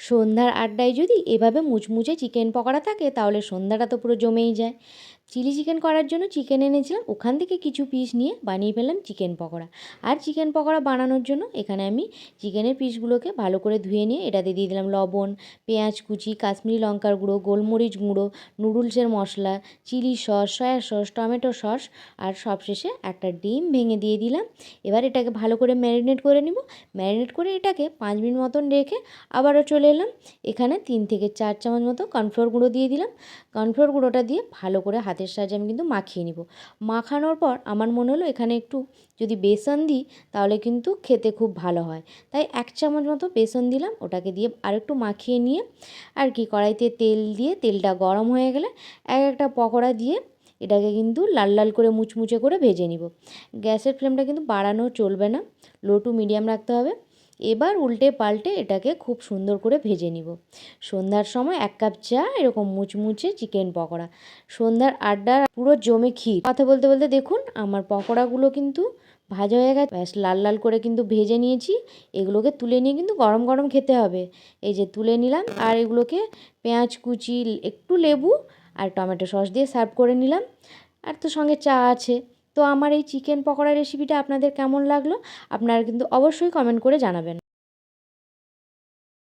সন্ধ্যার আড্ডায় যদি এভাবে মুচমুচে চিকেন পকোড়া থাকে তাহলে সন্ধ্যাটা তো পুরো জমেই যায়। চিলি চিকেন করার জন্য চিকেন এনেছিলাম, ওখান থেকে কিছু পিস নিয়ে বানিয়ে ফেললাম চিকেন পকোড়া। আর চিকেন পকোড়া বানানোর জন্য এখানে আমি চিকেনের পিসগুলোকে ভালো করে ধুয়ে নিয়ে এটাতে দিয়ে দিলাম লবণ, পেঁয়াজ কুচি, কাশ্মীরি লঙ্কার গুঁড়ো, গোলমরিচ গুঁড়ো, নুডলসের মশলা, chilli sauce, soya sauce, tomato sauce আর সবশেষে একটা ডিম ভেঙে দিয়ে দিলাম। এবার এটাকে ভালো করে ম্যারিনেট করে নিব। ম্যারিনেট করে এটাকে 5 মিনিট মতন রেখে আবারও চলে এলাম। এখানে 3 থেকে 4 চামচ মতো কর্নফ্লোর গুঁড়ো দিয়ে দিলাম। কর্নফ্লোর গুঁড়োটা দিয়ে ভালো করে হাতের সাহায্যে আমি কিন্তু মাখিয়ে নিব। মাখানোর পর আমার মনে হলো এখানে একটু যদি বেসন দিই তাহলে কিন্তু খেতে খুব ভালো হয়, তাই 1 চামচ মতো বেসন দিলাম। ওটাকে দিয়ে আরেকটু মাখিয়ে নিয়ে আর কি কড়াইতে তেল দিয়ে তেলটা গরম হয়ে গেলে একটা পকোড়া দিয়ে এটাকে কিন্তু লাল লাল করে মুচমুচে করে ভেজে নিব। গ্যাসের ফ্লেমটা কিন্তু বাড়ানো চলবে না, লো টু মিডিয়াম রাখতে হবে। এবার উল্টে পাল্টে এটাকে খুব সুন্দর করে ভেজে নিব। সন্ধ্যার সময় 1 কাপ চা, এরকম মুচমুচে চিকেন পকোড়া, সন্ধ্যার আড্ডার পুরো জমে ক্ষীর। কথা বলতে বলতে দেখুন আমার পকোড়াগুলো কিন্তু ভাজা হয়ে গেছে, ব্যাস লাল লাল করে কিন্তু ভেজে নিয়েছি। এগুলোকে তুলে নিয়ে কিন্তু গরম গরম খেতে হবে। এই যে তুলে নিলাম, আর এগুলোকে পেঁয়াজ কুচি, একটু লেবু আর টমেটো সস দিয়ে সার্ভ করে নিলাম। আর তো সঙ্গে চা আছে। তো আমার এই চিকেন পকোড়া রেসিপিটা আপনাদের কেমন লাগলো আপনারা কিন্তু অবশ্যই কমেন্ট করে জানাবেন।